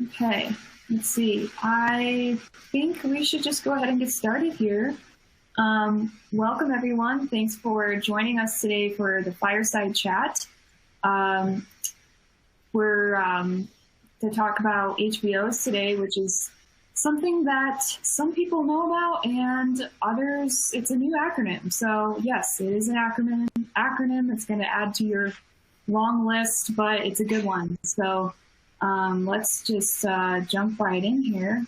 Okay, let's see. I think we should just go ahead and get started here. Welcome, everyone. Thanks for joining us today for the Fireside chat. We're to talk about HVOs today, which is something that some people know about and others, it's a new acronym. So yes, it is an acronym. It's going to add to your long list, but it's a good one. So let's just jump right in here.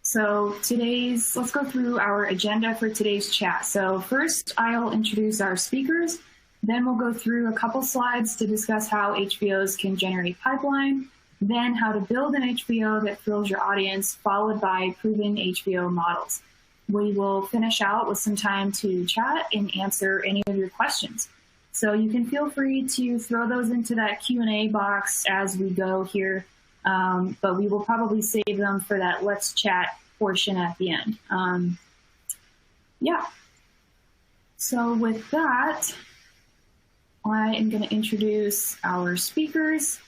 So let's go through our agenda for today's chat. So first, I'll introduce our speakers. Then we'll go through a couple slides to discuss how HVOs can generate pipeline, then how to build an HVO that thrills your audience, followed by proven HVO models. We will finish out with some time to chat and answer any of your questions. So you can feel free to throw those into that Q&A box as we go here, but we will probably save them for that let's chat portion at the end. Yeah. So with that, I am going to introduce our speakers.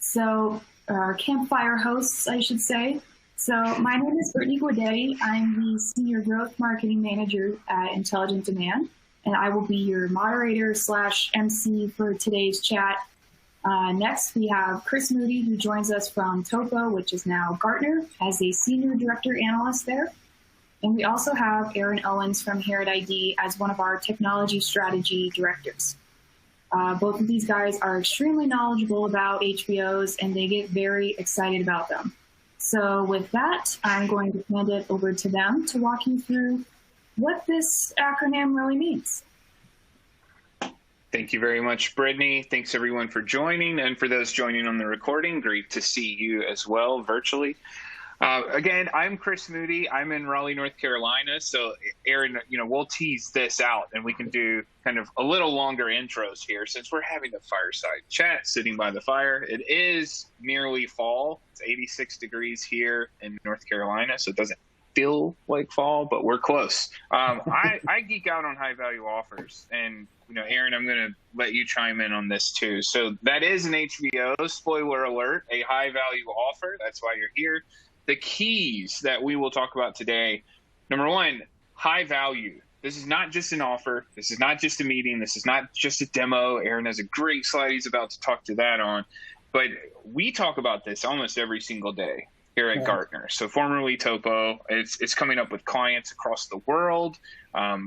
So our campfire hosts, I should say. So my name is Brittany Guadetti. I'm the Senior Growth Marketing Manager at Intelligent Demand, and I will be your moderator / MC for today's chat. Next, we have Chris Moody, who joins us from TOFU, which is now Gartner, as a Senior Director Analyst there. And we also have Aaron Owens from Here at ID as one of our Technology Strategy Directors. Both of these guys are extremely knowledgeable about HVOs, and they get very excited about them. So with that, I'm going to hand it over to them to walk you through what this acronym really means. Thank you very much, Brittany. Thanks, everyone, for joining. And for those joining on the recording, great to see you as well virtually. Again, I'm Chris Moody. I'm in Raleigh, North Carolina. So, Aaron, we'll tease this out and we can do kind of a little longer intros here since we're having the fireside chat sitting by the fire. It is nearly fall. It's 86 degrees here in North Carolina, so it doesn't feel like fall, but we're close. I geek out on high value offers, and Aaron, I'm going to let you chime in on this too. So that is an HVO, spoiler alert, a high value offer. That's why you're here. The keys that we will talk about today, number one, high value. This is not just an offer. This is not just a meeting. This is not just a demo. Aaron has a great slide he's about to talk to that on. But we talk about this almost every single day here at Gartner. So formerly Topo, it's coming up with clients across the world.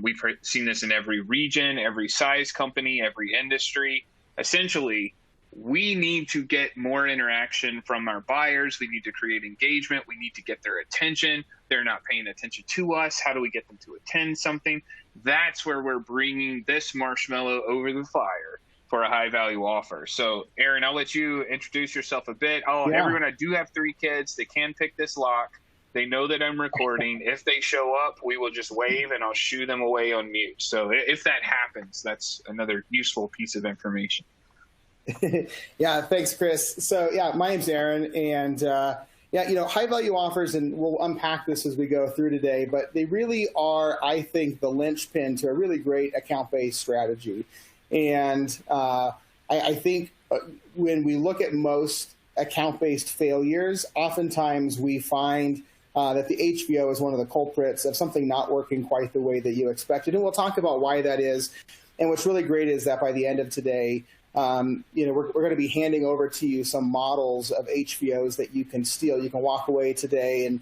We've seen this in every region, every size company, every industry. Essentially, we need to get more interaction from our buyers. We need to create engagement. We need to get their attention. They're not paying attention to us. How do we get them to attend something? That's where we're bringing this marshmallow over the fire for a high value offer. So Aaron, I'll let you introduce yourself a bit. Everyone, I do have 3 kids. They can pick this lock. They know that I'm recording. If they show up, we will just wave and I'll shoo them away on mute. So if that happens, that's another useful piece of information. Yeah, thanks, Chris. So yeah, my name's Aaron, and high value offers, and we'll unpack this as we go through today, but they really are, I think, the linchpin to a really great account-based strategy. And I think when we look at most account-based failures, oftentimes we find that the HVO is one of the culprits of something not working quite the way that you expected. And we'll talk about why that is. And what's really great is that by the end of today, we're going to be handing over to you some models of HVOs that you can steal. You can walk away today and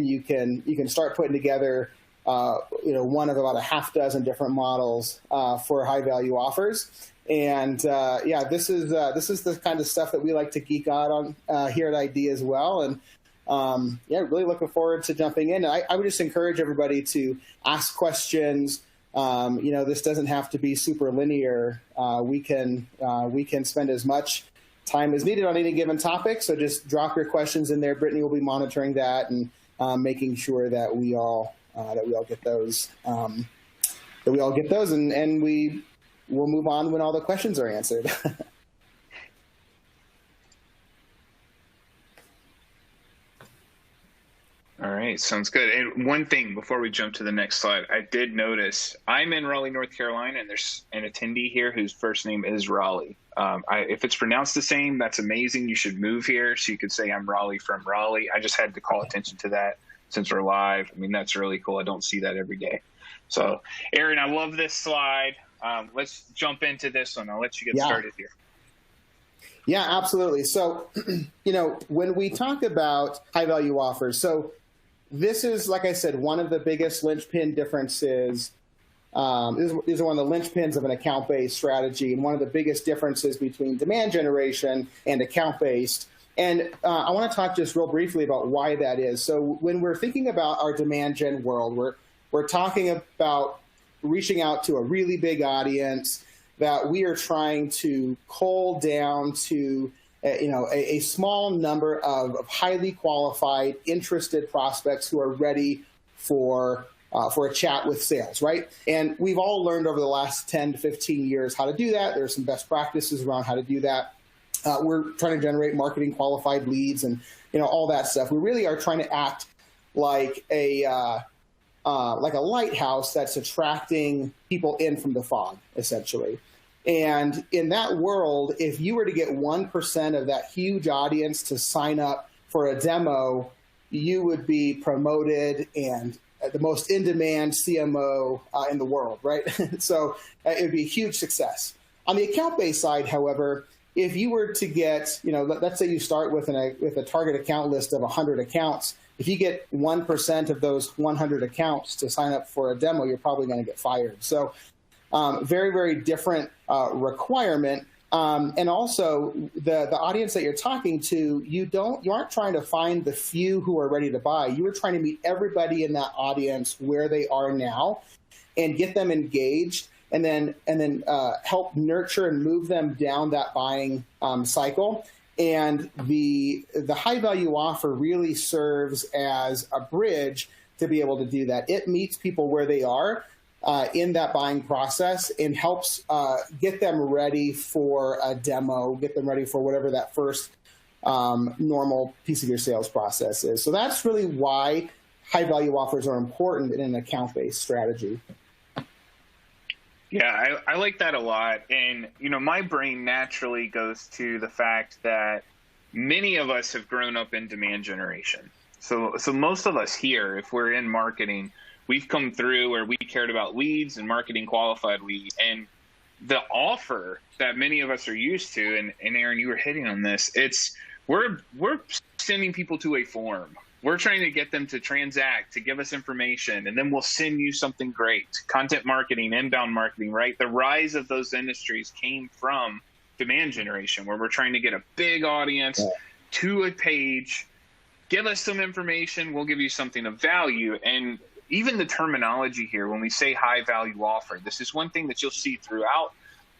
you can start putting together one of about a half dozen different models for high value offers. And this is the kind of stuff that we like to geek out on here at ID as well. And really looking forward to jumping in. And I would just encourage everybody to ask questions. This doesn't have to be super linear. We can spend as much time as needed on any given topic. So just drop your questions in there. Brittany will be monitoring that and making sure that we all get those. And we will move on when all the questions are answered. All right, sounds good. And one thing before we jump to the next slide, I did notice I'm in Raleigh, North Carolina, and there's an attendee here whose first name is Raleigh. If it's pronounced the same, that's amazing. You should move here. So you could say, I'm Raleigh from Raleigh. I just had to call attention to that since we're live. I mean, that's really cool. I don't see that every day. So, Aaron, I love this slide. Let's jump into this one. I'll let you get started here. Yeah, absolutely. So, when we talk about high value offers, so this is, like I said, one of the biggest linchpin differences. These are one of the linchpins of an account-based strategy, and one of the biggest differences between demand generation and account-based. And I want to talk just real briefly about why that is. So when we're thinking about our demand gen world, we're talking about reaching out to a really big audience that we are trying to cull down to a small number of highly qualified, interested prospects who are ready for a chat with sales, right? And we've all learned over the last 10 to 15 years how to do that. There's some best practices around how to do that. We're trying to generate marketing qualified leads and all that stuff. We really are trying to act like a lighthouse that's attracting people in from the fog, essentially. And in that world, if you were to get 1% of that huge audience to sign up for a demo, you would be promoted and the most in-demand CMO in the world, right? So it would be a huge success. On the account-based side, however, if you were to get, let's say you start with a target account list of 100 accounts, if you get 1% of those 100 accounts to sign up for a demo, you're probably going to get fired. So very, very different requirement. And also the audience that you're talking to, you aren't trying to find the few who are ready to buy. You are trying to meet everybody in that audience where they are now and get them engaged and then help nurture and move them down that buying cycle. And the high value offer really serves as a bridge to be able to do that. It meets people where they are in that buying process and helps get them ready for a demo, get them ready for whatever that first normal piece of your sales process is. So that's really why high value offers are important in an account-based strategy. Yeah, I like that a lot. And, my brain naturally goes to the fact that many of us have grown up in demand generation. So most of us here, if we're in marketing, we've come through where we cared about leads and marketing qualified leads. And the offer that many of us are used to, and Aaron, you were hitting on this, we're sending people to a form. We're trying to get them to transact, to give us information, and then we'll send you something great. Content marketing, inbound marketing, right? The rise of those industries came from demand generation, where we're trying to get a big audience to a page, give us some information, we'll give you something of value. And even the terminology here, when we say high value offer, this is one thing that you'll see throughout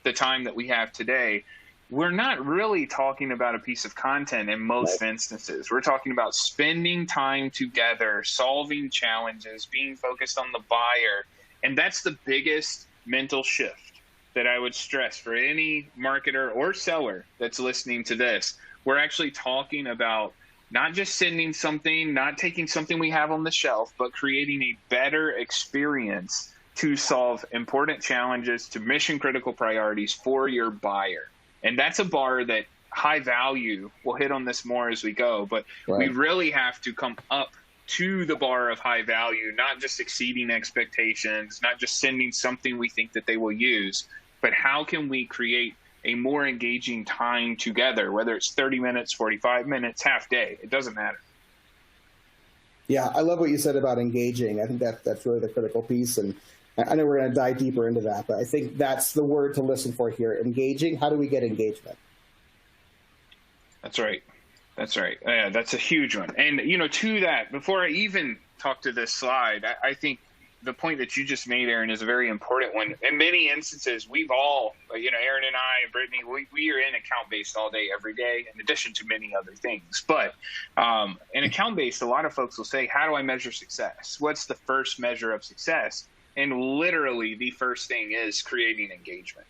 the time that we have today. We're not really talking about a piece of content in most instances. We're talking about spending time together, solving challenges, being focused on the buyer. And that's the biggest mental shift that I would stress for any marketer or seller that's listening to this. We're actually talking about not just sending something, not taking something we have on the shelf, but creating a better experience to solve important challenges, to mission critical priorities for your buyer. And that's a bar that high value, we'll hit on this more as we go, but we really have to come up to the bar of high value, not just exceeding expectations, not just sending something we think that they will use, but how can we create a more engaging time together, whether it's 30 minutes, 45 minutes, half day, it doesn't matter. Yeah, I love what you said about engaging. I think that's really the critical piece. And I know we're going to dive deeper into that, but I think that's the word to listen for here. Engaging. How do we get engagement? That's right. That's right. Yeah, that's a huge one. And, to that, before I even talk to this slide, I think the point that you just made, Aaron, is a very important one. In many instances, we've all, Aaron and I, Brittany, we are in account-based all day, every day, in addition to many other things. But in account-based, a lot of folks will say, how do I measure success? What's the first measure of success? And literally the first thing is creating engagement.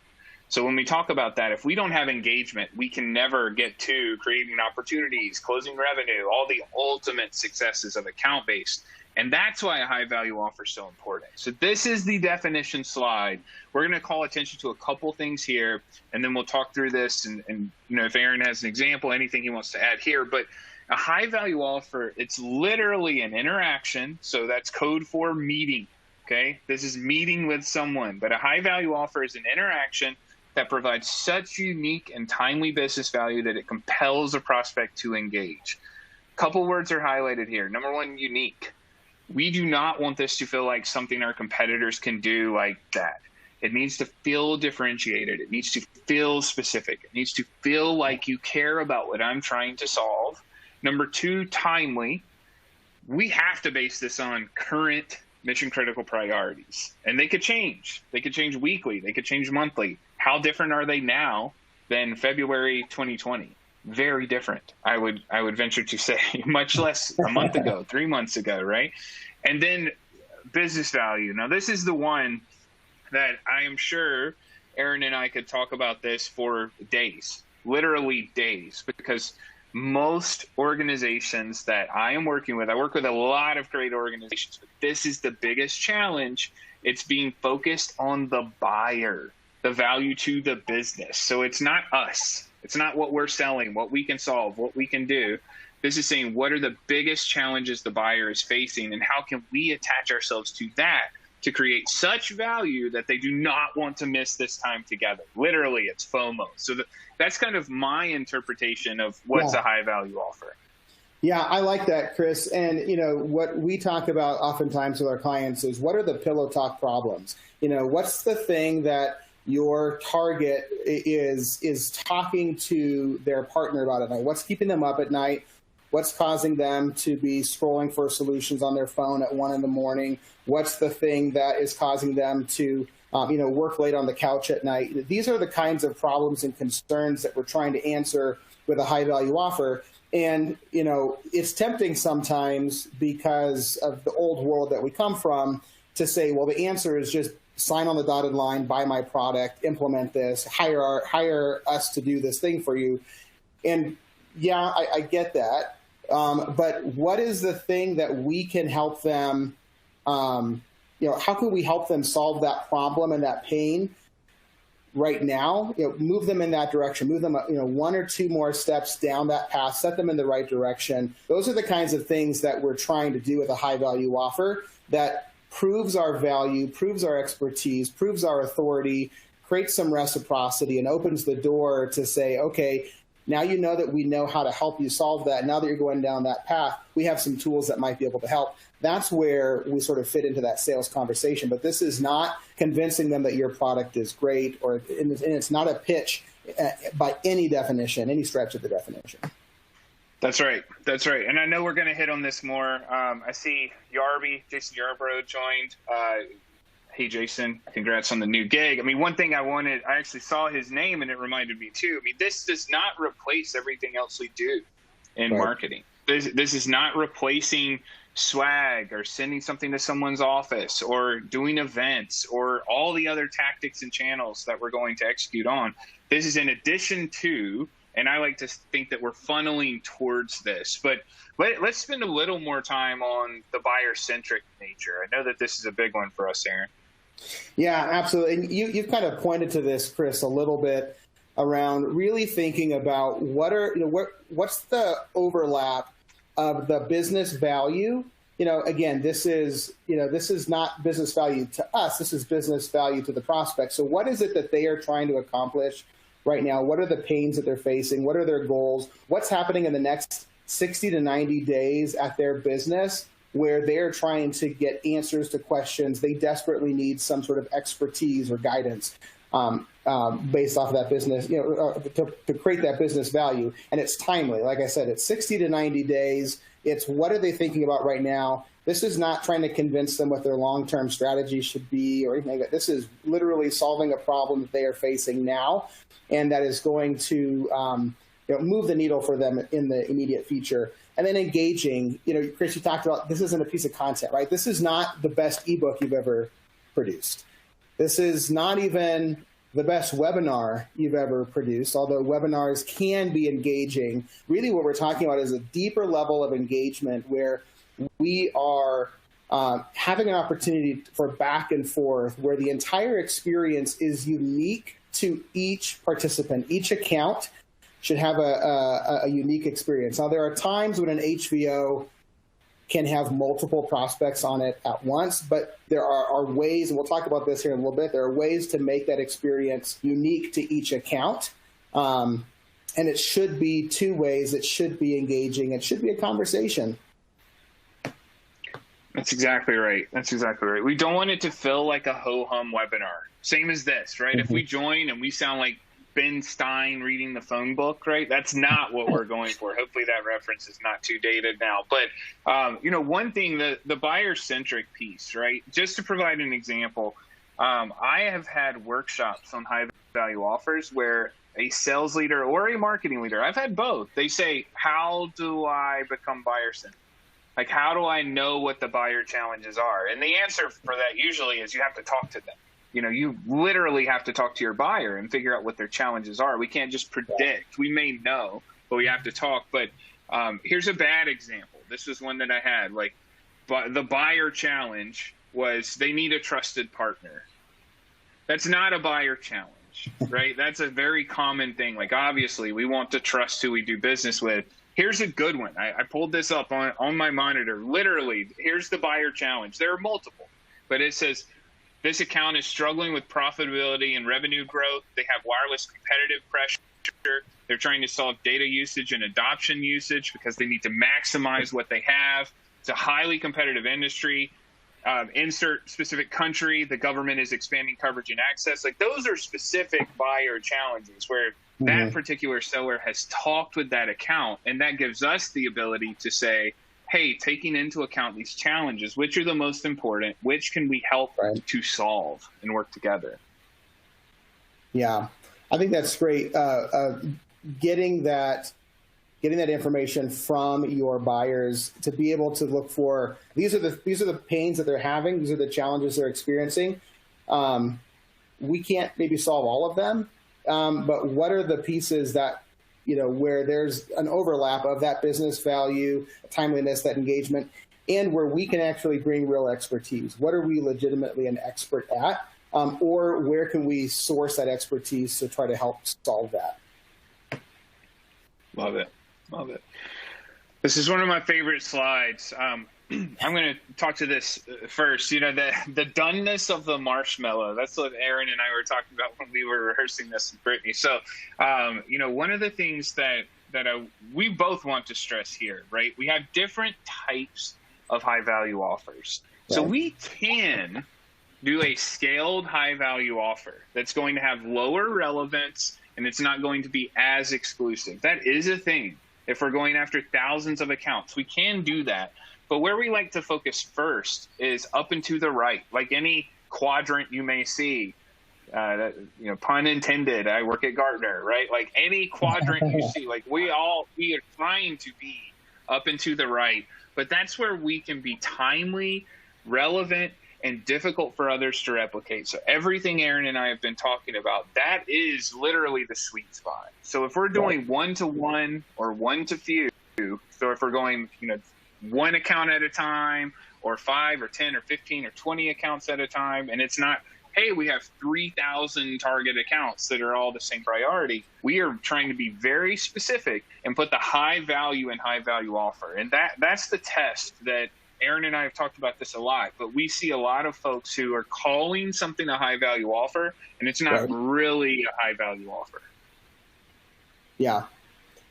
So when we talk about that, if we don't have engagement, we can never get to creating opportunities, closing revenue, all the ultimate successes of account-based. And that's why a high value offer is so important. So this is the definition slide. We're going to call attention to a couple things here, and then we'll talk through this. And if Aaron has an example, anything he wants to add here. But a high value offer, it's literally an interaction. So that's code for meeting. Okay, this is meeting with someone. But a high value offer is an interaction that provides such unique and timely business value that it compels a prospect to engage. A couple words are highlighted here. Number one, unique. We do not want this to feel like something our competitors can do like that. It needs to feel differentiated. It needs to feel specific. It needs to feel like you care about what I'm trying to solve. Number two, timely. We have to base this on current mission critical priorities. And they could change. They could change weekly. They could change monthly. How different are they now than February 2020? Very different. I would venture to say, much less a month ago, 3 months ago, right? And then business value. Now, this is the one that I am sure Aaron and I could talk about this for days, literally days, because most organizations that I am working with, I work with a lot of great organizations, but this is the biggest challenge. It's being focused on the buyer, the value to the business. So it's not us. It's not what we're selling, what we can solve, what we can do. This is saying, what are the biggest challenges the buyer is facing, and how can we attach ourselves to that to create such value that they do not want to miss this time together? Literally, it's FOMO. So that's kind of my interpretation of what's a high value offer. Yeah, I like that, Chris. And, what we talk about oftentimes with our clients is, what are the pillow talk problems? What's the thing that your target is talking to their partner about at night? What's keeping them up at night? What's causing them to be scrolling for solutions on their phone at 1 a.m? What's the thing that is causing them to work late on the couch at night? These are the kinds of problems and concerns that we're trying to answer with a high value offer. And, it's tempting sometimes, because of the old world that we come from, to say, well, the answer is just sign on the dotted line, buy my product, implement this, hire us to do this thing for you. And yeah, I get that. But what is the thing that we can help them, how can we help them solve that problem and that pain right now? Move them in that direction, move them, 1 or 2 more steps down that path, set them in the right direction. Those are the kinds of things that we're trying to do with a high value offer that proves our value, proves our expertise, proves our authority, creates some reciprocity, and opens the door to say, okay, now you know that we know how to help you solve that. Now that you're going down that path, we have some tools that might be able to help. That's where we sort of fit into that sales conversation. But this is not convincing them that your product is great, and it's not a pitch by any definition, any stretch of the definition. That's right. That's right. And I know we're going to hit on this more. I see Jason Yarbrough joined. Hey, Jason, congrats on the new gig. I mean, one thing I actually saw his name and it reminded me too. I mean, this does not replace everything else we do in marketing. This is not replacing swag or sending something to someone's office or doing events or all the other tactics and channels that we're going to execute on. This is in addition to, and I like to think that we're funneling towards this, but let's spend a little more time on the buyer-centric nature. I know that this is a big one for us, Aaron. Yeah, absolutely. And you've kind of pointed to this, Chris, a little bit around really thinking about what's the overlap of the business value. Again, this is not business value to us. This is business value to the prospect. So what is it that they are trying to accomplish right now? What are the pains that they're facing? What are their goals? What's happening in the next 60 to 90 days at their business where they're trying to get answers to questions? They desperately need some sort of expertise or guidance based off of that business, to create that business value. And it's timely. Like I said, it's 60 to 90 days. It's what are they thinking about right now? This is not trying to convince them what their long-term strategy should be or anything like that. This is literally solving a problem that they are facing now, and that is going to move the needle for them in the immediate future. And then engaging, Chris, you talked about this isn't a piece of content, right? This is not the best ebook you've ever produced. This is not even the best webinar you've ever produced, although webinars can be engaging. Really what we're talking about is a deeper level of engagement where we are having an opportunity for back and forth where the entire experience is unique to each participant. Each account should have a unique experience. Now, there are times when an HVO can have multiple prospects on it at once, but there are ways, and we'll talk about this here in a little bit, there are ways to make that experience unique to each account. And it should be two ways. It should be engaging. It should be a conversation. That's exactly right. That's exactly right. We don't want it to feel like a ho-hum webinar. Same as this, right? If we join and we sound like Ben Stein reading the phone book, right? That's not what we're going for. Hopefully that reference is not too dated now. But, one thing, the buyer-centric piece, right? Just to provide an example, I have had workshops on high-value offers where a sales leader or a marketing leader, I've had both, they say, how do I become buyer-centric? Like, how do I know what the buyer challenges are? And the answer for that usually is you have to talk to them. You literally have to talk to your buyer and figure out what their challenges are. We can't just predict. We may know, but we have to talk. But here's a bad example. This was one that I had. But the buyer challenge was they need a trusted partner. That's not a buyer challenge, right? That's a very common thing. Like, obviously, we want to trust who we do business with. Here's a good one. I pulled this up on my monitor. Literally, here's the buyer challenge. There are multiple, but it says, this account is struggling with profitability and revenue growth. They have wireless competitive pressure. They're trying to solve data usage and adoption usage because they need to maximize what they have. It's a highly competitive industry. Insert specific country. The government is expanding coverage and access. Like, those are specific buyer challenges where that particular seller has talked with that account, and that gives us the ability to say, hey, taking into account these challenges, which are the most important, which can we help to solve and work together? Yeah, I think that's great. Getting that information from your buyers to be able to look for, these are the pains that they're having, these are the challenges they're experiencing. We can't maybe solve all of them, but what are the pieces that, where there's an overlap of that business value, timeliness, that engagement, and where we can actually bring real expertise? What are we legitimately an expert at? Or where can we source that expertise to try to help solve that? Love it. Love it. This is one of my favorite slides. I'm going to talk to this first. The doneness of the marshmallow. That's what Aaron and I were talking about when we were rehearsing this with Brittany. So, one of the things that we both want to stress here, right? We have different types of high-value offers. Right. So we can do a scaled high-value offer that's going to have lower relevance, and it's not going to be as exclusive. That is a thing. If we're going after thousands of accounts, we can do that. But where we like to focus first is up and to the right, like any quadrant you may see. Pun intended. I work at Gartner, right? Like any quadrant you see, like we are trying to be up and to the right. But that's where we can be timely, relevant, and difficult for others to replicate. So everything Aaron and I have been talking about, that is literally the sweet spot. So if we're doing one-to-one or one-to-few, so if we're going, one account at a time, or 5 or 10 or 15 or 20 accounts at a time, and it's not, hey, we have 3,000 target accounts that are all the same priority. We are trying to be very specific and put the high value and high value offer. And that's the test that Aaron and I have talked about this a lot, but we see a lot of folks who are calling something a high value offer, and it's not really a high value offer. Yeah,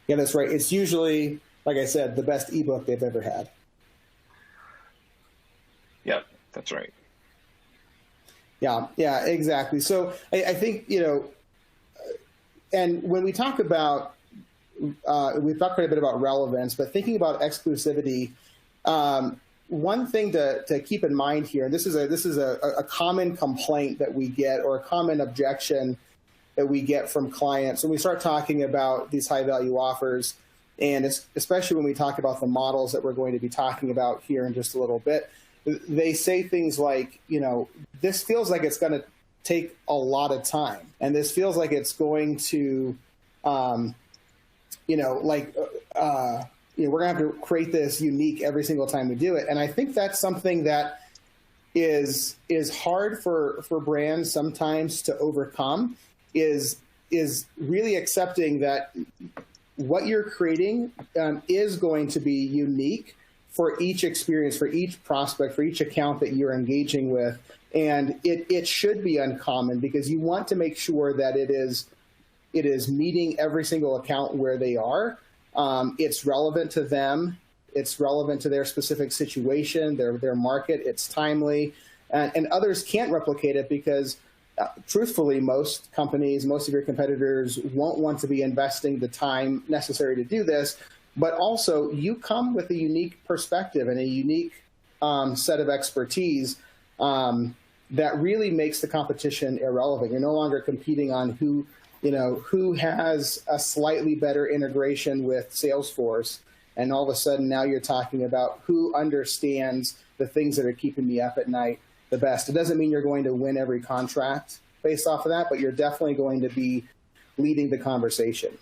that's right. It's usually, like I said, the best ebook they've ever had. Yep, that's right. Yeah, exactly. So I think, and when we talk about, we've talked quite a bit about relevance, but thinking about exclusivity, one thing to keep in mind here, and this is a common complaint that we get, or a common objection that we get from clients when we start talking about these high value offers, and especially when we talk about the models that we're going to be talking about here in just a little bit. They say things like, this feels like it's going to take a lot of time, and this feels like it's going to, we're going to have to create this unique every single time we do it. And I think that's something that is hard for brands sometimes to overcome, is really accepting that what you're creating is going to be unique for each experience, for each prospect, for each account that you're engaging with. And it should be uncommon, because you want to make sure that it is meeting every single account where they are. It's relevant to them. It's relevant to their specific situation, their market. It's timely. And others can't replicate it because, truthfully, most companies, most of your competitors won't want to be investing the time necessary to do this. But also, you come with a unique perspective and a unique set of expertise that really makes the competition irrelevant. You're no longer competing on who has a slightly better integration with Salesforce, and all of a sudden now you're talking about who understands the things that are keeping me up at night the best. It doesn't mean you're going to win every contract based off of that, but you're definitely going to be leading the conversation.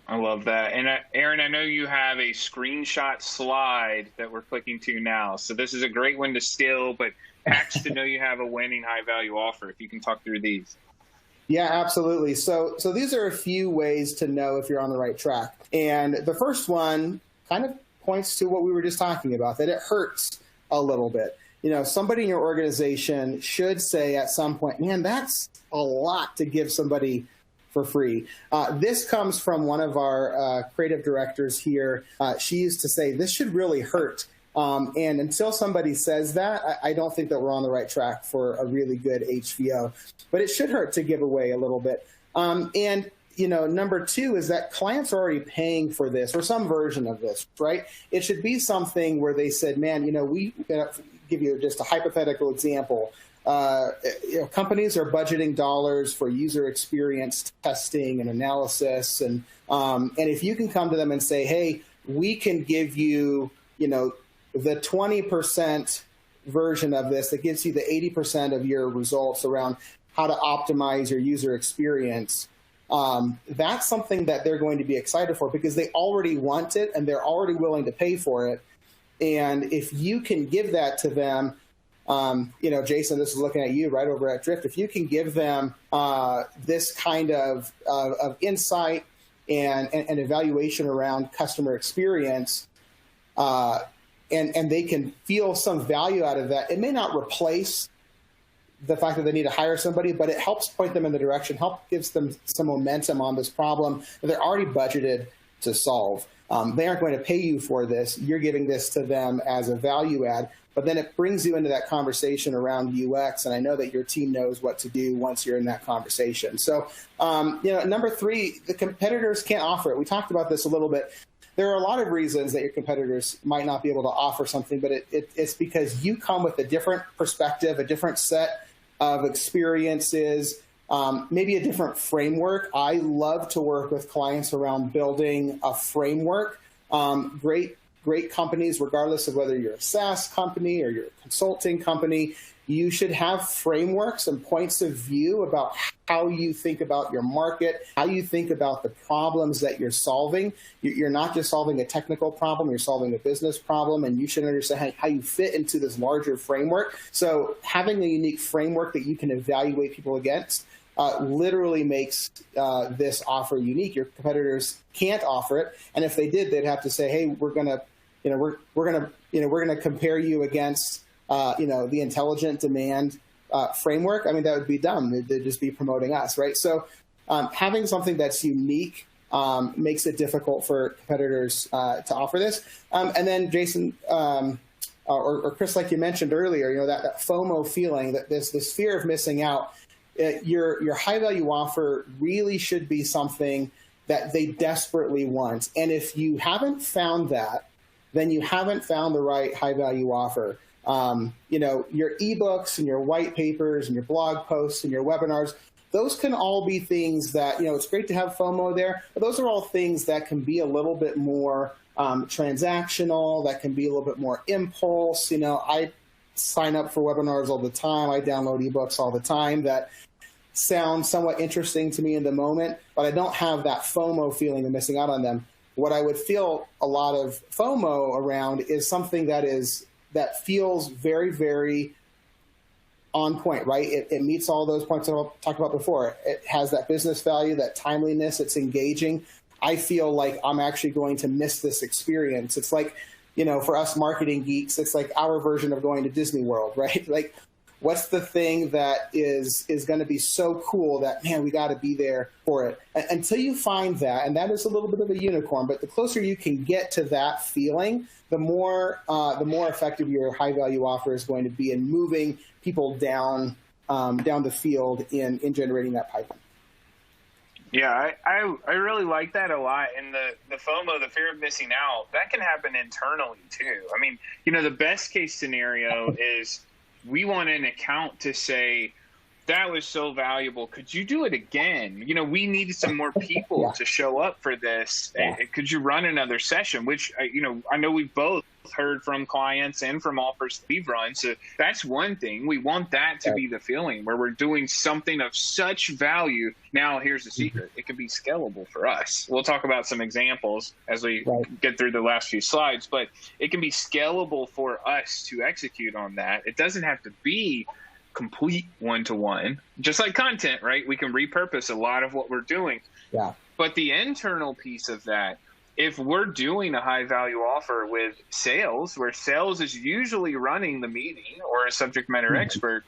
I love that. And Aaron, I know you have a screenshot slide that we're clicking to now. So this is a great one to steal, but hacks to know you have a winning high value offer. If you can talk through these. Yeah, absolutely. So these are a few ways to know if you're on the right track. And the first one kind of points to what we were just talking about, that it hurts a little bit. Somebody in your organization should say at some point, man, that's a lot to give somebody for free. This comes from one of our creative directors here. She used to say, this should really hurt. And until somebody says that, I don't think that we're on the right track for a really good HVO. But it should hurt to give away a little bit. And number two is that clients are already paying for this, or some version of this, right? It should be something where they said, man, we give you just a hypothetical example. Companies are budgeting dollars for user experience testing and analysis. And if you can come to them and say, hey, we can give you, the 20% version of this that gives you the 80% of your results around how to optimize your user experience, that's something that they're going to be excited for, because they already want it and they're already willing to pay for it. And if you can give that to them, Jason, this is looking at you right over at Drift. If you can give them this kind of insight and evaluation around customer experience, and they can feel some value out of that, it may not replace the fact that they need to hire somebody, but it helps point them in the direction, gives them some momentum on this problem that they're already budgeted to solve. They aren't going to pay you for this. You're giving this to them as a value add, but then it brings you into that conversation around UX, and I know that your team knows what to do once you're in that conversation. So, number three, the competitors can't offer it. We talked about this a little bit. There are a lot of reasons that your competitors might not be able to offer something, but it's because you come with a different perspective, a different set of experiences, maybe a different framework. I love to work with clients around building a framework. Great companies, regardless of whether you're a SaaS company or you're a consulting company, you should have frameworks and points of view about how you think about your market, how you think about the problems that you're solving. You're not just solving a technical problem, you're solving a business problem, and you should understand how you fit into this larger framework. So having a unique framework that you can evaluate people against literally makes this offer unique. Your competitors can't offer it, and if they did, they'd have to say, "Hey, we're gonna compare you against the intelligent demand framework." I mean, that would be dumb. They'd just be promoting us, right? So having something that's unique makes it difficult for competitors to offer this. And then Jason or Chris, like you mentioned earlier, that FOMO feeling, that this fear of missing out. Your high value offer really should be something that they desperately want. And if you haven't found that, then you haven't found the right high value offer. Your ebooks and your white papers and your blog posts and your webinars, those can all be things that, it's great to have FOMO there, but those are all things that can be a little bit more transactional, that can be a little bit more impulse. I sign up for webinars all the time. I download ebooks all the time that sound somewhat interesting to me in the moment, but I don't have that FOMO feeling of missing out on them. What I would feel a lot of FOMO around is something that feels very, very on point, right? It meets all those points I talked about before. It has that business value, that timeliness, it's engaging. I feel like I'm actually going to miss this experience. It's like, for us marketing geeks, it's like our version of going to Disney World, right? Like, what's the thing that is going to be so cool that, man, we got to be there for it? Until you find that, and that is a little bit of a unicorn, but the closer you can get to that feeling, the more effective your high value offer is going to be in moving people down the field in generating that pipeline. Yeah, I really like that a lot. And the FOMO, the fear of missing out, that can happen internally too. I mean, the best case scenario is we want an account to say, that was so valuable. Could you do it again? We needed some more people to show up for this. Could you run another session? Which, I know we've both heard from clients and from offers we've run. So that's one thing. We want that to be the feeling where we're doing something of such value. Now, here's the secret. It can be scalable for us. We'll talk about some examples as we get through the last few slides, but it can be scalable for us to execute on that. It doesn't have to be complete one-to-one, just like content, right? We can repurpose a lot of what we're doing. Yeah. But the internal piece of that, if we're doing a high value offer with sales, where sales is usually running the meeting or a subject matter expert,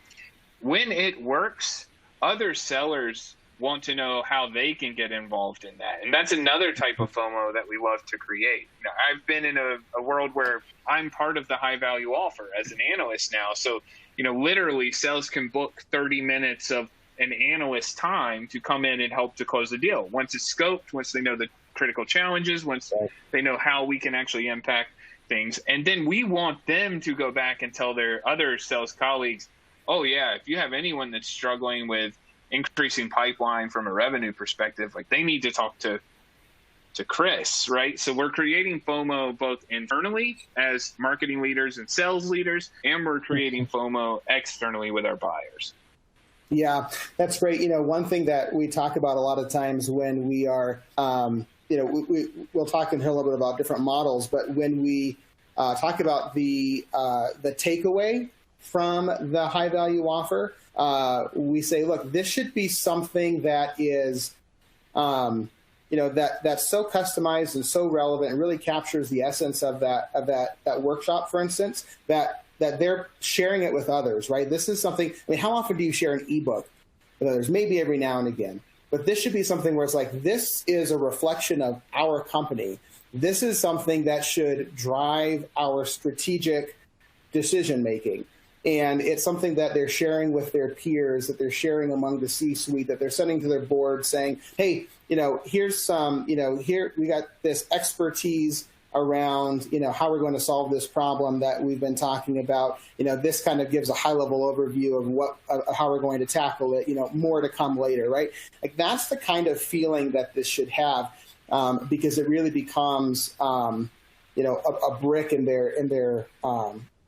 when it works, other sellers want to know how they can get involved in that. And that's another type of FOMO that we love to create. I've been in a world where I'm part of the high value offer as an analyst now. So, literally sales can book 30 minutes of an analyst's time to come in and help to close the deal. Once it's scoped, once they know the critical challenges, once they know how we can actually impact things. And then we want them to go back and tell their other sales colleagues, oh yeah, if you have anyone that's struggling with increasing pipeline from a revenue perspective, like they need to talk to Chris, right? So we're creating FOMO both internally as marketing leaders and sales leaders, and we're creating FOMO externally with our buyers. Yeah, that's great. One thing that we talk about a lot of times when we are, we'll talk in here a little bit about different models, but when we talk about the takeaway from the high value offer, we say, look, this should be something that is, that's so customized and so relevant and really captures the essence of that workshop, for instance, that they're sharing it with others, right? This is something, how often do you share an ebook with others? Maybe every now and again. But this should be something where it's like, this is a reflection of our company. This is something that should drive our strategic decision making. And it's something that they're sharing with their peers, that they're sharing among the C-suite, that they're sending to their board saying, hey, here's some, here we got this expertise around, how we're going to solve this problem that we've been talking about. This kind of gives a high-level overview of how we're going to tackle it. More to come later, right? Like that's the kind of feeling that this should have, because it really becomes, a brick in their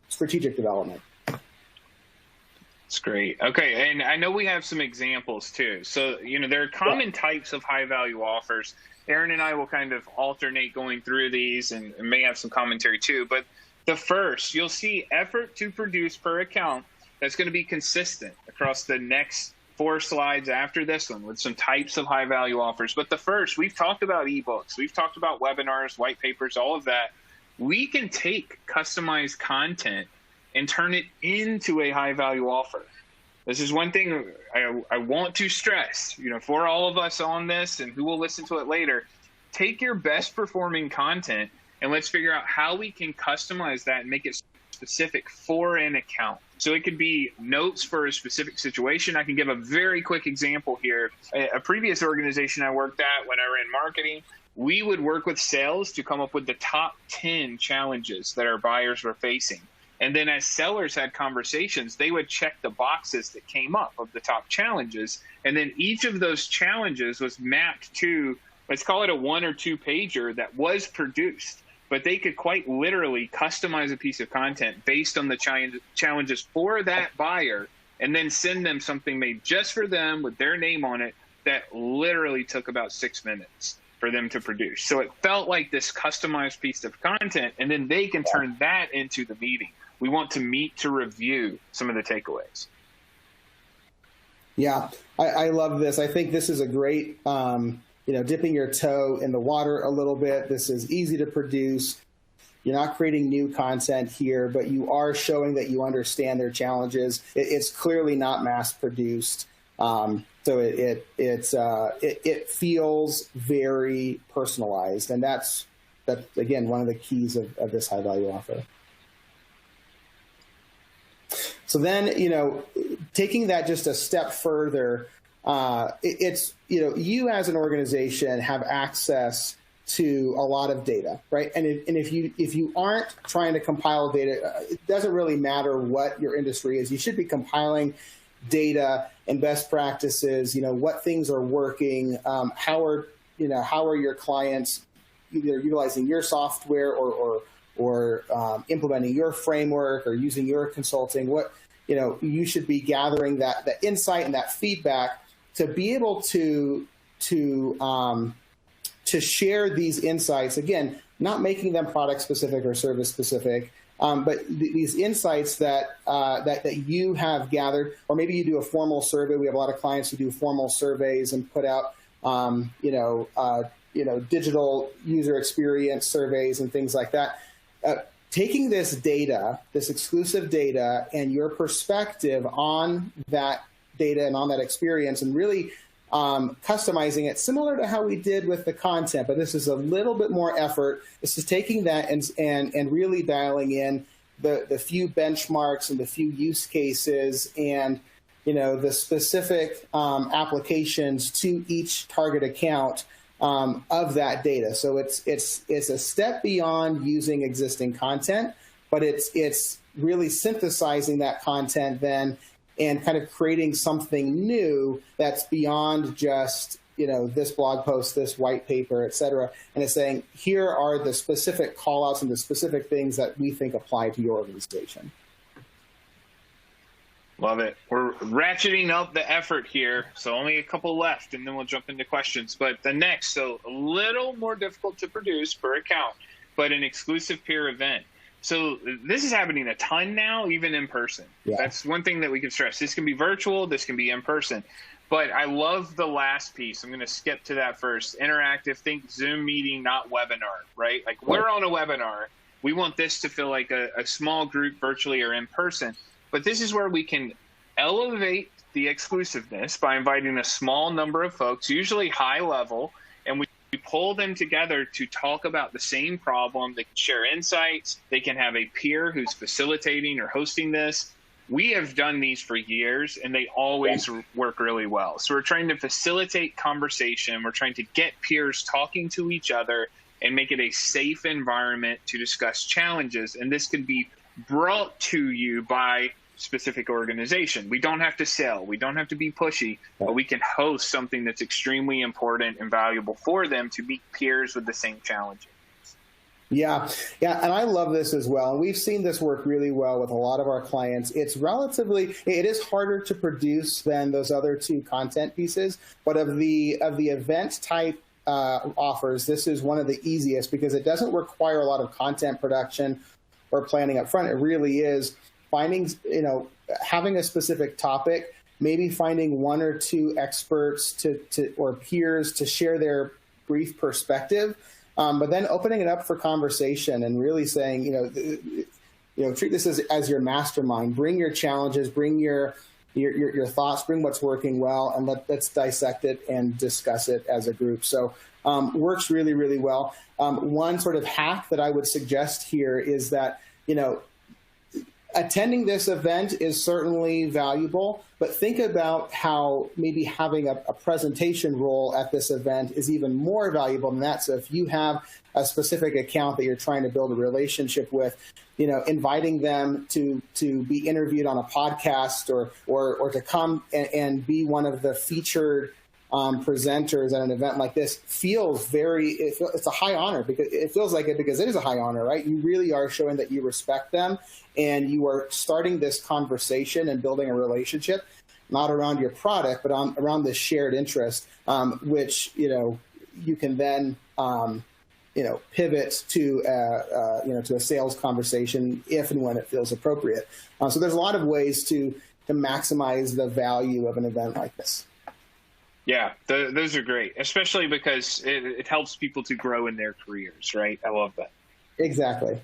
strategic development. That's great. Okay, and I know we have some examples too. So, there are common types of high-value offers. Aaron and I will kind of alternate going through these and may have some commentary too. But the first, you'll see effort to produce per account. That's going to be consistent across the next 4 slides after this one with some types of high-value offers. But the first, we've talked about ebooks. We've talked about webinars, white papers, all of that. We can take customized content and turn it into a high-value offer. This is one thing I want to stress, for all of us on this and who will listen to it later, take your best performing content and let's figure out how we can customize that and make it specific for an account. So it could be notes for a specific situation. I can give a very quick example here. A previous organization I worked at when I ran marketing, we would work with sales to come up with the top 10 challenges that our buyers were facing. And then as sellers had conversations, they would check the boxes that came up of the top challenges. And then each of those challenges was mapped to, let's call it a 1 or 2 pager that was produced. But they could quite literally customize a piece of content based on the challenges for that buyer and then send them something made just for them with their name on it that literally took about 6 minutes. for them to produce. So it felt like this customized piece of content, and then they can turn that into the meeting. We want to meet to review some of the takeaways. Yeah, I love this. I think this is a great, dipping your toe in the water a little bit. This is easy to produce. You're not creating new content here, but you are showing that you understand their challenges. It's clearly not mass produced. So it feels very personalized. And that's again, one of the keys of this high value offer. So then, taking that just a step further, you as an organization have access to a lot of data, right? And if you aren't trying to compile data, it doesn't really matter what your industry is. You should be compiling data and best practices. What things are working. How are your clients either utilizing your software or implementing your framework or using your consulting? You should be gathering that insight and that feedback to be able to share these insights. Again, not making them product specific or service specific, but these insights that you have gathered, or maybe you do a formal survey. We have a lot of clients who do formal surveys and put out digital user experience surveys and things like that. Taking this data, this exclusive data, and your perspective on that data and on that experience, and really customizing it similar to how we did with the content, but this is a little bit more effort. This is taking that and really dialing in the few benchmarks and the few use cases and the specific applications to each target account of that data. So it's a step beyond using existing content, but it's really synthesizing that content then and kind of creating something new that's beyond just this blog post, this white paper, et cetera. And it's saying, here are the specific call outs and the specific things that we think apply to your organization. Love it. We're ratcheting up the effort here, so only a couple left, and then we'll jump into questions. But the next, so a little more difficult to produce per account, but an exclusive peer event. So this is happening a ton now, even in person. Yeah. That's one thing that we can stress. This can be virtual, this can be in person. But I love the last piece. I'm going to skip to that first. Interactive, think Zoom meeting, not webinar, right? Like we're on a webinar. We want this to feel like a small group virtually or in person. But this is where we can elevate the exclusiveness by inviting a small number of folks, usually high level, and we pull them together to talk about the same problem. They can share insights. They can have a peer who's facilitating or hosting this. We have done these for years, and they always work really well. So we're trying to facilitate conversation. We're trying to get peers talking to each other and make it a safe environment to discuss challenges. And this can be brought to you by specific organization. We don't have to sell. We don't have to be pushy, but we can host something that's extremely important and valuable for them to meet peers with the same challenges. Yeah. And I love this as well. And we've seen this work really well with a lot of our clients. It is harder to produce than those other two content pieces, but of the event type offers, this is one of the easiest because it doesn't require a lot of content production or planning up front. It really is finding, having a specific topic, maybe finding one or two experts or peers to share their brief perspective, but then opening it up for conversation and really saying, treat this as your mastermind. Bring your challenges, bring your thoughts, bring what's working well, and let's dissect it and discuss it as a group. So works really, really well. One sort of hack that I would suggest here is that, attending this event is certainly valuable, but think about how maybe having a presentation role at this event is even more valuable than that. So if you have a specific account that you're trying to build a relationship with, inviting them to be interviewed on a podcast or to come and be one of the featured presenters at an event like this feels it's a high honor because it feels like it because it is a high honor, right? You really are showing that you respect them and you are starting this conversation and building a relationship, not around your product, but around this shared interest, which, you can then pivot to to a sales conversation if and when it feels appropriate. So there's a lot of ways to maximize the value of an event like this. Yeah, those are great, especially because it helps people to grow in their careers, right? I love that. Exactly.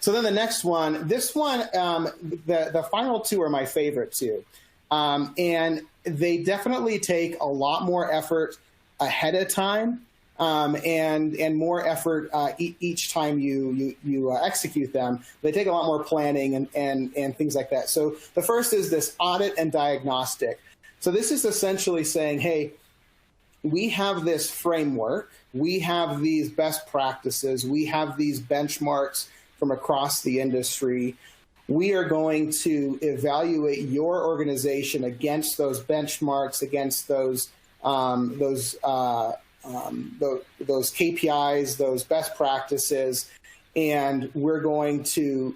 So then the next one, this one, the final two are my favorite two. And they definitely take a lot more effort ahead of time, and more effort each time you execute them. They take a lot more planning and things like that. So the first is this audit and diagnostic. So this is essentially saying, hey, we have this framework, we have these best practices, we have these benchmarks from across the industry. We are going to evaluate your organization against those benchmarks, against those KPIs, those best practices, and we're going to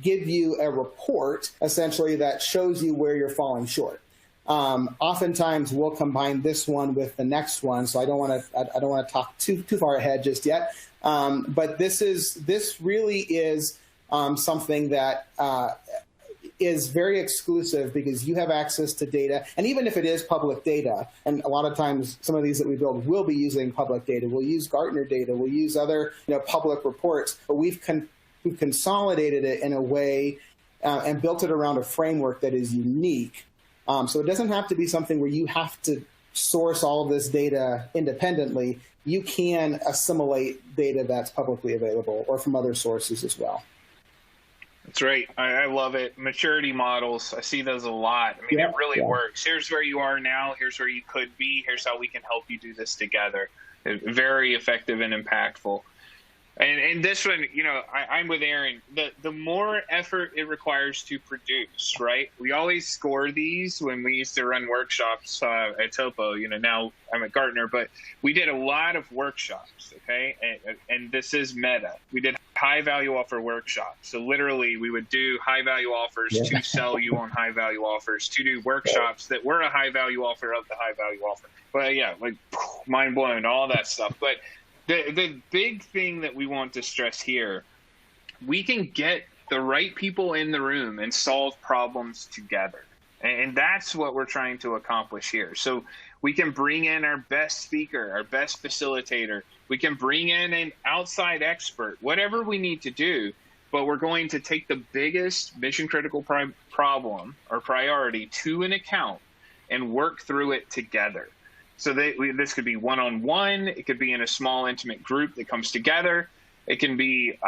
give you a report essentially that shows you where you're falling short. Oftentimes we'll combine this one with the next one, so I don't want to talk too far ahead just yet. But this really is something that is very exclusive because you have access to data, and even if it is public data, and a lot of times some of these that we build will be using public data. We'll use Gartner data, we'll use other public reports, but we've consolidated it in a way and built it around a framework that is unique. So it doesn't have to be something where you have to source all of this data independently. You can assimilate data that's publicly available or from other sources as well. That's right. I love it. Maturity models, I see those a lot. I mean, it really works. Here's where you are now. Here's where you could be. Here's how we can help you do this together. Very effective and impactful. And this one, I'm with Aaron. The more effort it requires to produce, right? We always score these when we used to run workshops at Topo. Now I'm at Gartner, but we did a lot of workshops, okay? And this is meta. We did high-value offer workshops. So literally, we would do high-value offers to sell you on high-value offers, to do workshops that were a high-value offer of the high-value offer. But yeah, mind blown, all that stuff. But the big thing that we want to stress here, we can get the right people in the room and solve problems together. And that's what we're trying to accomplish here. So we can bring in our best speaker, our best facilitator. We can bring in an outside expert, whatever we need to do. But we're going to take the biggest mission critical problem or priority to an account and work through it together. So this could be one-on-one. It could be in a small, intimate group that comes together. It can be,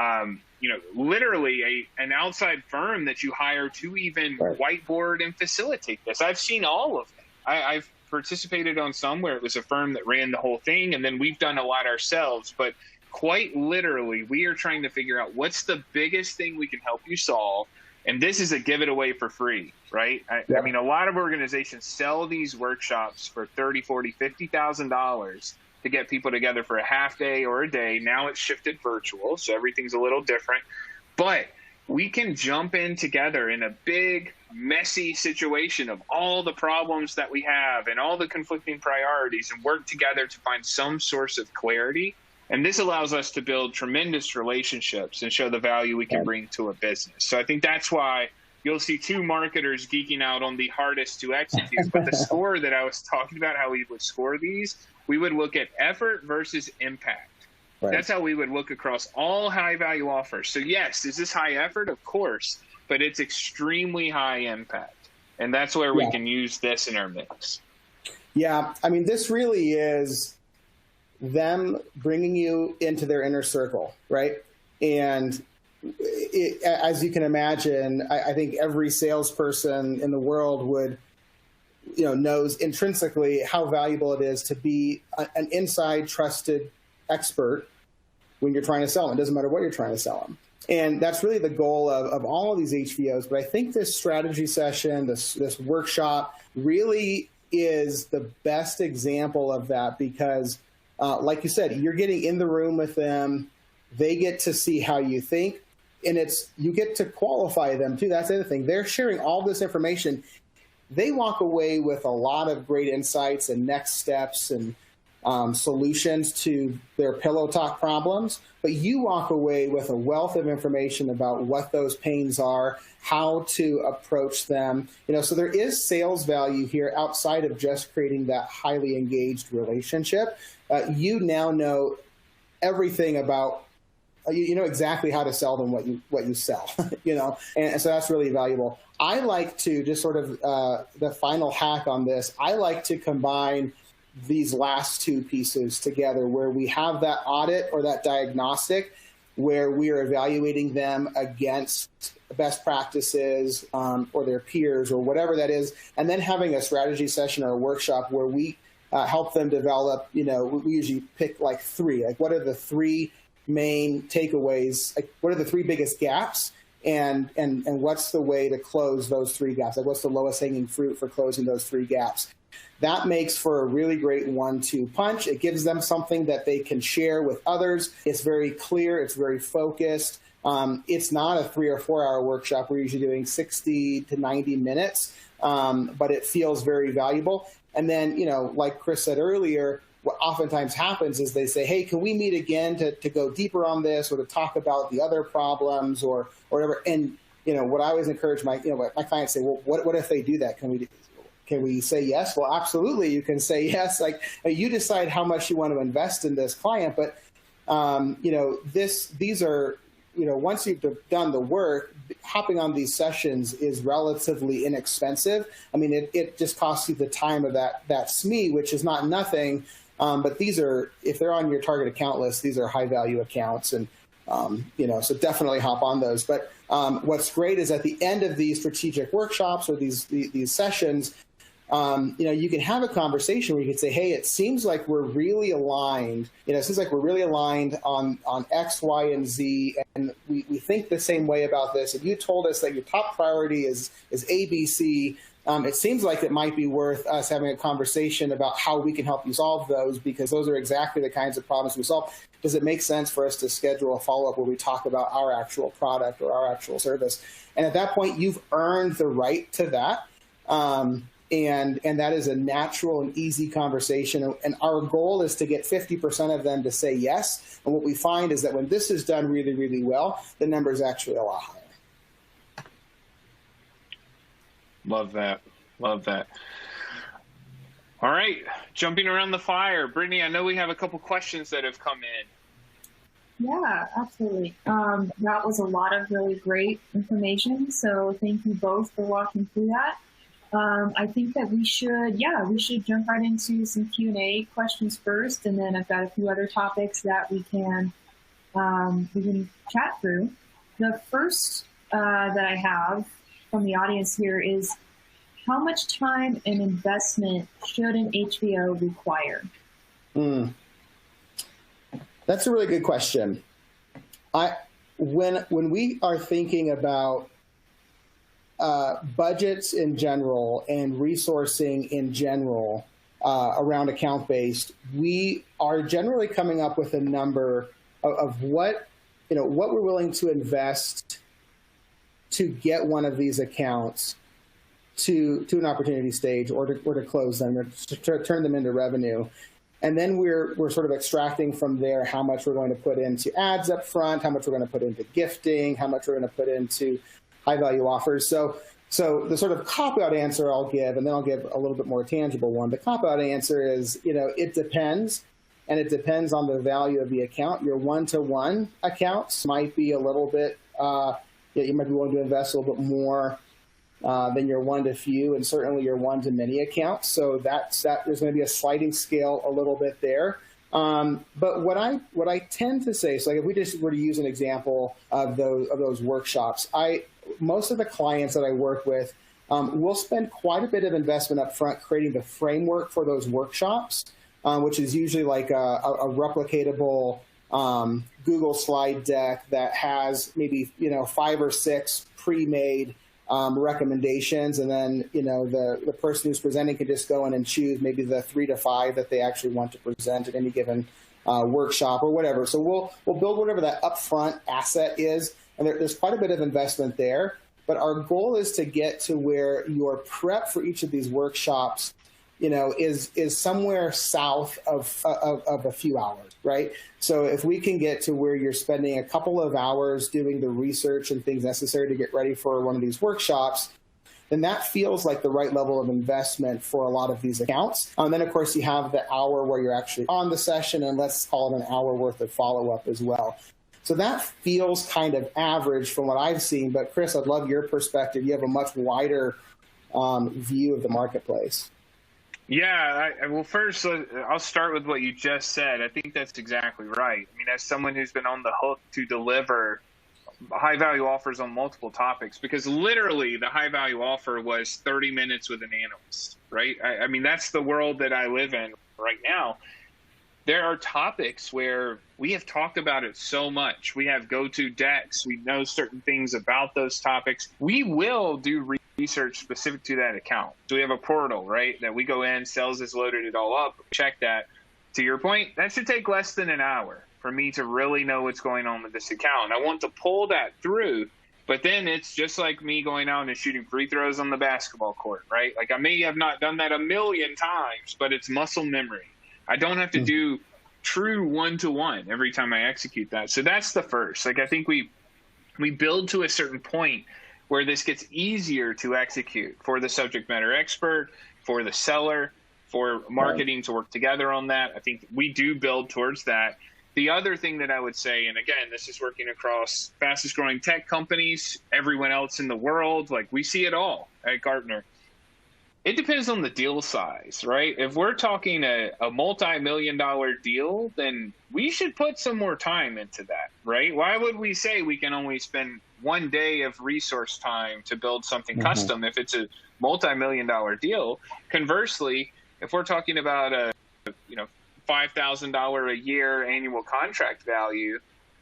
literally an outside firm that you hire to even whiteboard and facilitate this. I've seen all of them. I've participated on some where it was a firm that ran the whole thing, and then we've done a lot ourselves. But quite literally, we are trying to figure out what's the biggest thing we can help you solve. And this is a give it away for free, right? I mean, a lot of organizations sell these workshops for $30,000, $40,000, $50,000 to get people together for a half day or a day. Now it's shifted virtual, so everything's a little different. But we can jump in together in a big, messy situation of all the problems that we have and all the conflicting priorities and work together to find some source of clarity. And this allows us to build tremendous relationships and show the value we can bring to a business. So I think that's why you'll see two marketers geeking out on the hardest to execute. But the score that I was talking about, how we would score these, we would look at effort versus impact. Right. That's how we would look across all high-value offers. So yes, is this high effort? Of course, but it's extremely high impact. And that's where we can use this in our mix. Yeah, I mean, this really is them bringing you into their inner circle, right? And as you can imagine, I think every salesperson in the world would, knows intrinsically how valuable it is to be an inside trusted expert when you're trying to sell them. It doesn't matter what you're trying to sell them. And that's really the goal of all of these HVOs. But I think this strategy session, this workshop really is the best example of that because like you said, you're getting in the room with them. They get to see how you think, and you get to qualify them too. That's the other thing. They're sharing all this information. They walk away with a lot of great insights and next steps and solutions to their pillow talk problems, but you walk away with a wealth of information about what those pains are, how to approach them. So there is sales value here outside of just creating that highly engaged relationship. You now know everything about, you know exactly how to sell them what you sell, and so that's really valuable. I like to just sort of the final hack on this. I like to combine these last two pieces together, where we have that audit or that diagnostic, where we are evaluating them against best practices or their peers or whatever that is, and then having a strategy session or a workshop where we help them develop. We usually pick like three. Like, what are the three main takeaways? Like, what are the three biggest gaps? And what's the way to close those three gaps? Like, what's the lowest hanging fruit for closing those three gaps? That makes for a really great 1-2 punch. It gives them something that they can share with others. It's very clear. It's very focused. It's not a 3 or 4 hour workshop. We're usually doing 60 to 90 minutes, but it feels very valuable. And then, like Chris said earlier, what oftentimes happens is they say, hey, can we meet again to go deeper on this, or to talk about the other problems or whatever? And, what I always encourage my clients say, well, what if they do that? Can we say yes? Well, absolutely, you can say yes. Like, you decide how much you want to invest in this client, but these are, once you've done the work, hopping on these sessions is relatively inexpensive. I mean, it just costs you the time of that SME, which is not nothing. But these are, if they're on your target account list, these are high value accounts, and so definitely hop on those. But what's great is at the end of these strategic workshops or these sessions, you can have a conversation where you can say, hey, it seems like we're really aligned. It seems like we're really aligned on X, Y, and Z, and we think the same way about this. And you told us that your top priority is A, B, C. It seems like it might be worth us having a conversation about how we can help you solve those, because those are exactly the kinds of problems we solve. Does it make sense for us to schedule a follow-up where we talk about our actual product or our actual service? And at that point, you've earned the right to that. And that is a natural and easy conversation. And our goal is to get 50% of them to say yes. And what we find is that when this is done really, really well, the number is actually a lot higher. Love that. Love that. All right. Jumping around the fire. Brittany, I know we have a couple questions that have come in. Yeah, absolutely. That was a lot of really great information. So thank you both for walking through that. I think that we should jump right into some Q&A questions first, and then I've got a few other topics that we can chat through. The first that I have from the audience here is, how much time and investment should an HVO require? That's a really good question. When we are thinking about budgets in general and resourcing in general around account-based, we are generally coming up with a number of what we're willing to invest to get one of these accounts to an opportunity stage, or to close them, or to turn them into revenue. And then we're sort of extracting from there how much we're going to put into ads up front, how much we're going to put into gifting, how much we're going to put into high-value offers. So the sort of cop-out answer I'll give, and then I'll give a little bit more tangible one. The cop-out answer is, it depends, and it depends on the value of the account. Your one-to-one accounts might be a little bit, you might be willing to invest a little bit more than your one-to-few, and certainly your one-to-many accounts. So there's going to be a sliding scale a little bit there. But what I tend to say, so like if we just were to use an example of those workshops, most of the clients that I work with will spend quite a bit of investment up front creating the framework for those workshops, which is usually like a replicatable Google slide deck that has maybe 5 or 6 pre-made recommendations, and then the person who's presenting can just go in and choose maybe the 3 to 5 that they actually want to present at any given workshop or whatever. So we'll build whatever that upfront asset is, and there's quite a bit of investment there. But our goal is to get to where your prep for each of these workshops is somewhere south of a few hours, right? So if we can get to where you're spending a couple of hours doing the research and things necessary to get ready for one of these workshops, then that feels like the right level of investment for a lot of these accounts. And then, of course, you have the hour where you're actually on the session, and let's call it an hour worth of follow-up as well. So that feels kind of average from what I've seen. But Chris, I'd love your perspective. You have a much wider view of the marketplace. Yeah, well, first, I'll start with what you just said. I think that's exactly right. I mean, as someone who's been on the hook to deliver high-value offers on multiple topics, because literally the high-value offer was 30 minutes with an analyst, right? I mean, that's the world that I live in right now. There are topics where we have talked about it so much. We have go-to decks. We know certain things about those topics. We will do research specific to that account. So we have a portal, right, that we go in, sales has loaded it all up, check that. To your point, that should take less than an hour for me to really know what's going on with this account. I want to pull that through, but then it's just like me going out and shooting free throws on the basketball court, right? Like, I may have not done that a million times, but it's muscle memory. I don't have to do true one-to-one every time I execute that. So that's the first. Like, I think we build to a certain point where this gets easier to execute for the subject matter expert, for the seller, for marketing to work together on that. I think we do build towards that. The other thing that I would say, and again, this is working across fastest growing tech companies, everyone else in the world, like we see it all at Gartner. It depends on the deal size, right? If we're talking a multi-million-dollar deal, then we should put some more time into that, right? Why would we say we can only spend one day of resource time to build something custom if it's a multi-million-dollar deal? Conversely, if we're talking about a $5,000 a year annual contract value,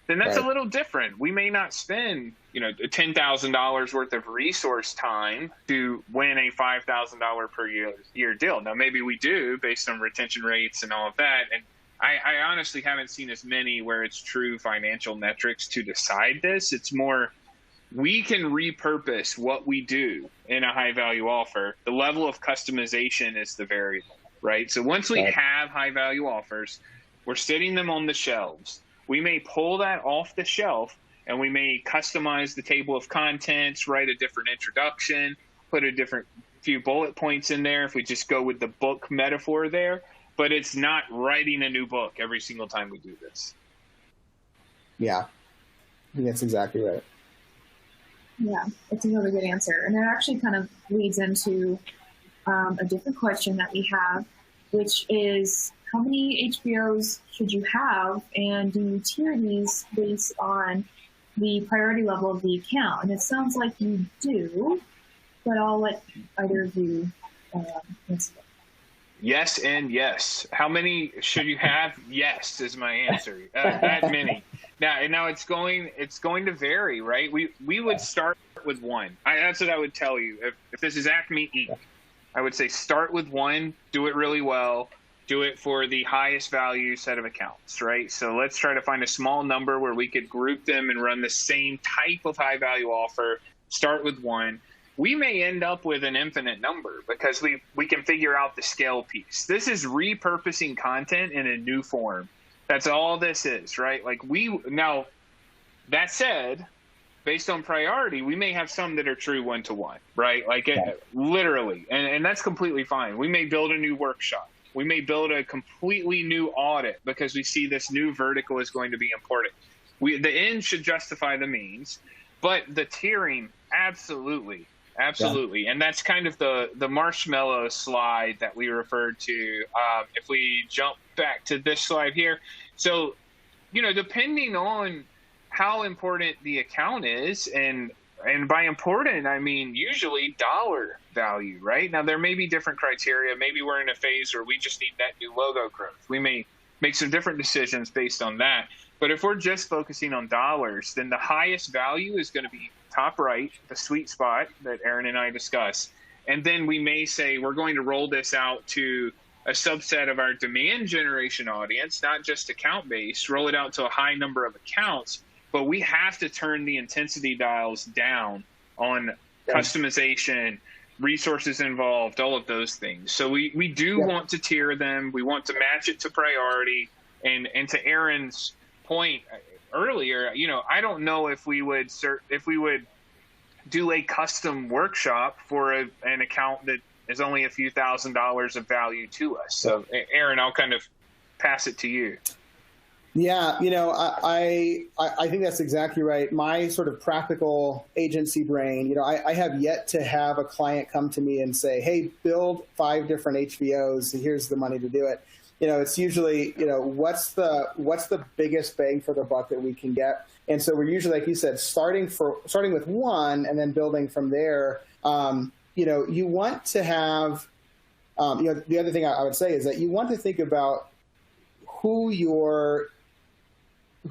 then that's a little different. We may not spend $10,000 worth of resource time to win a $5,000 per year deal. Now, maybe we do based on retention rates and all of that. And I honestly haven't seen as many where it's true financial metrics to decide this. It's more, we can repurpose what we do in a high value offer. The level of customization is the variable, right? So once we have high value offers, we're sitting them on the shelves. We may pull that off the shelf and we may customize the table of contents, write a different introduction, put a different few bullet points in there if we just go with the book metaphor there. But it's not writing a new book every single time we do this. Yeah, I think that's exactly right. Yeah, it's a really good answer. And it actually kind of leads into a different question that we have, which is, how many HVOs should you have, and do you tier these based on the priority level of the account? And it sounds like you do, but I'll let either of you answer. Yes and yes. How many should you have? Yes is my answer. That many. Now it's going to vary, right? We would start with one. That's what I would tell you. If this is Acme Inc., I would say start with one, do it really well, do it for the highest value set of accounts, right? So let's try to find a small number where we could group them and run the same type of high value offer. Start with one. We may end up with an infinite number because we can figure out the scale piece. This is repurposing content in a new form. That's all this is, right? Now, that said, based on priority, we may have some that are true one-to-one, right? Literally, and that's completely fine. We may build a new workshop. We may build a completely new audit because we see this new vertical is going to be important. The end should justify the means, but the tiering, absolutely. Yeah. And that's kind of the marshmallow slide that we referred to. If we jump back to this slide here. So, depending on how important the account is, and by important, I mean usually dollar value, right? Now, there may be different criteria. Maybe we're in a phase where we just need net new logo growth. We may make some different decisions based on that. But if we're just focusing on dollars, then the highest value is going to be top right, the sweet spot that Aaron and I discussed. And then we may say we're going to roll this out to a subset of our demand generation audience, not just account-based, roll it out to a high number of accounts. But we have to turn the intensity dials down on customization, resources involved, all of those things. So we do want to tier them. We want to match it to priority. And to Aaron's point earlier, I don't know if we would do a custom workshop for an account that is only a few $1,000s of value to us. So Aaron, I'll kind of pass it to you. Yeah, I think that's exactly right. My sort of practical agency brain, I have yet to have a client come to me and say, hey, build 5 different HVOs, here's the money to do it. It's usually, what's the biggest bang for the buck that we can get? And so we're usually, like you said, starting with one and then building from there. You want to have, the other thing I would say is that you want to think about who your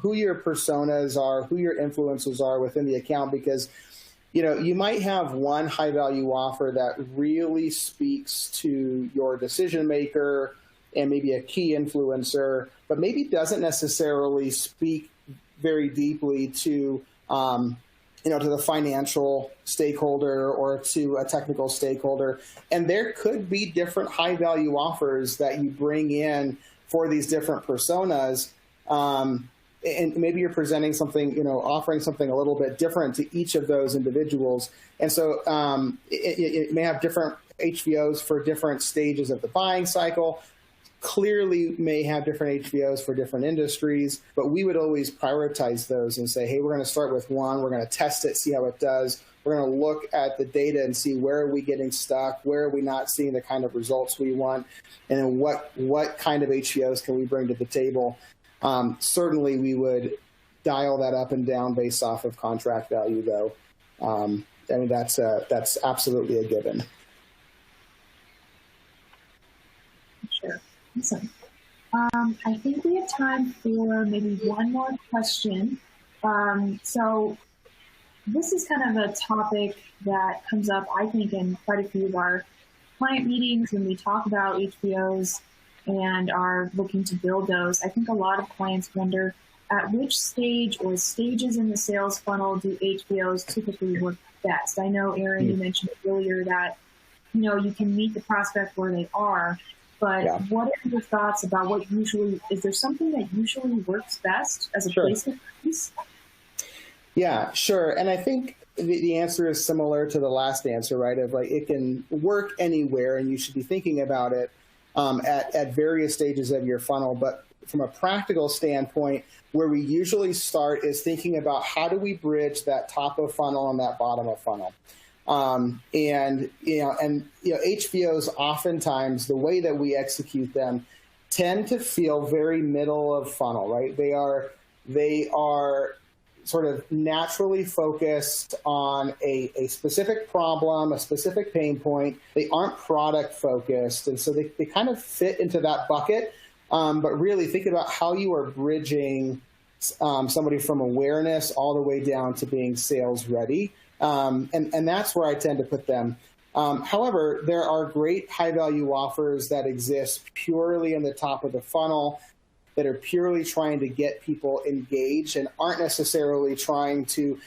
personas are, who your influencers are within the account, because you might have one high value offer that really speaks to your decision maker and maybe a key influencer, but maybe doesn't necessarily speak very deeply to to the financial stakeholder or to a technical stakeholder. And there could be different high value offers that you bring in for these different personas. And maybe you're presenting something, offering something a little bit different to each of those individuals. And so it may have different HVOs for different stages of the buying cycle, clearly may have different HVOs for different industries, but we would always prioritize those and say, hey, we're going to start with one, we're going to test it, see how it does. We're going to look at the data and see where are we getting stuck, where are we not seeing the kind of results we want, and then what kind of HVOs can we bring to the table. Certainly, we would dial that up and down based off of contract value, though. That's absolutely a given. Sure. Awesome. I think we have time for maybe one more question. So this is kind of a topic that comes up, I think, in quite a few of our client meetings when we talk about HVOs and are looking to build those. I think a lot of clients wonder at which stage or stages in the sales funnel do HVOs typically work best. I know, Aaron, you mentioned earlier that, you can meet the prospect where they are, but what are your thoughts about is there something that usually works best as a placement piece? Yeah, sure. And I think the answer is similar to the last answer, right? Of like, it can work anywhere and you should be thinking about it at various stages of your funnel. But from a practical standpoint, where we usually start is thinking about how do we bridge that top of funnel and that bottom of funnel. HVOs oftentimes, the way that we execute them tend to feel very middle of funnel, right? They are sort of naturally focused on a specific problem, a specific pain point. They aren't product focused. And so they kind of fit into that bucket. But really think about how you are bridging somebody from awareness all the way down to being sales ready. And that's where I tend to put them. However, there are great high value offers that exist purely in the top of the funnel that are purely trying to get people engaged and aren't necessarily trying to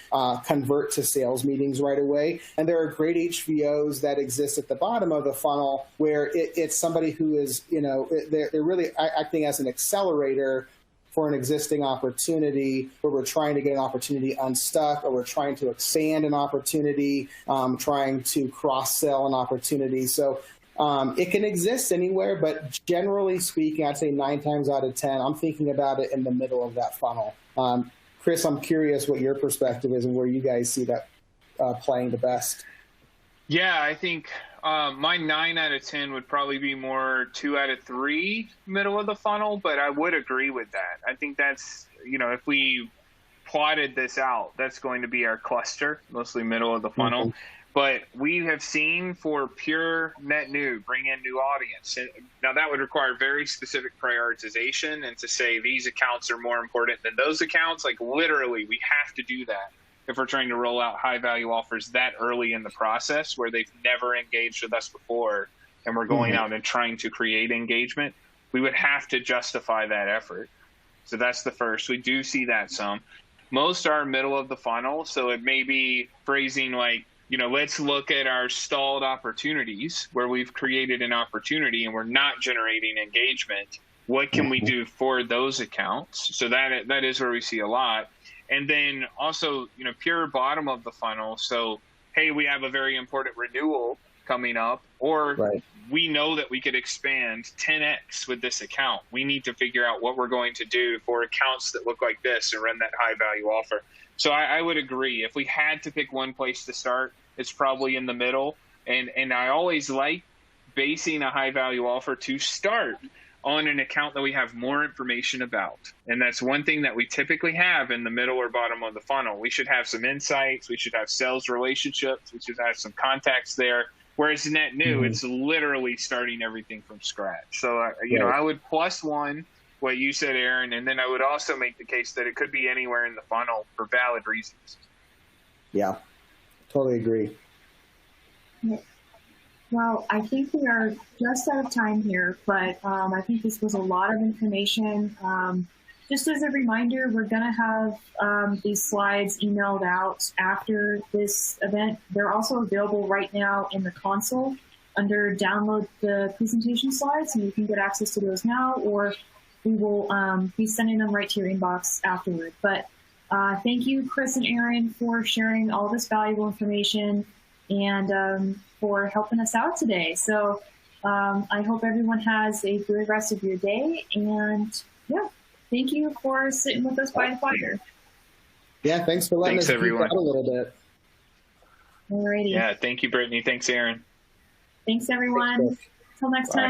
convert to sales meetings right away. And there are great HVOs that exist at the bottom of the funnel where it's somebody who is, they're really acting as an accelerator for an existing opportunity, where we're trying to get an opportunity unstuck, or we're trying to expand an opportunity, trying to cross-sell an opportunity. So it can exist anywhere, but generally speaking, I'd say 9 times out of 10, I'm thinking about it in the middle of that funnel. Chris, I'm curious what your perspective is and where you guys see that playing the best. Yeah, I think my 9 out of 10 would probably be more 2 out of 3 middle of the funnel, but I would agree with that. I think that's, if we plotted this out, that's going to be our cluster, mostly middle of the funnel. Mm-hmm. But we have seen for pure net new, bring in new audience. And now that would require very specific prioritization, and to say these accounts are more important than those accounts, like literally we have to do that if we're trying to roll out high value offers that early in the process where they've never engaged with us before and we're going out and trying to create engagement. We would have to justify that effort. So that's the first. We do see that some. Most are middle of the funnel, so it may be phrasing like let's look at our stalled opportunities where we've created an opportunity and we're not generating engagement. What can we do for those accounts? So that is where we see a lot. And then also, pure bottom of the funnel. So, hey, we have a very important renewal coming up, or we know that we could expand 10x with this account. We need to figure out what we're going to do for accounts that look like this and run that high value offer. So I would agree. If we had to pick one place to start, it's probably in the middle. And I always like basing a high value offer to start on an account that we have more information about. And that's one thing that we typically have in the middle or bottom of the funnel. We should have some insights. We should have sales relationships. We should have some contacts there. Whereas net new, it's literally starting everything from scratch. So, I would +1 what you said, Aaron, and then I would also make the case that it could be anywhere in the funnel for valid reasons. Yeah, totally agree. Well, I think we are just out of time here, but I think this was a lot of information. Just as a reminder, we're going to have these slides emailed out after this event. They're also available right now in the console under download the presentation slides, and you can get access to those now, or we will be sending them right to your inbox afterward. But thank you, Chris and Aaron, for sharing all this valuable information and for helping us out today. So I hope everyone has a good rest of your day. And thank you for sitting with us by the fire. Yeah, thanks for letting us everyone. Out a little bit. Alrighty. Yeah, thank you, Brittany. Thanks, Aaron. Thanks, everyone. Until next time.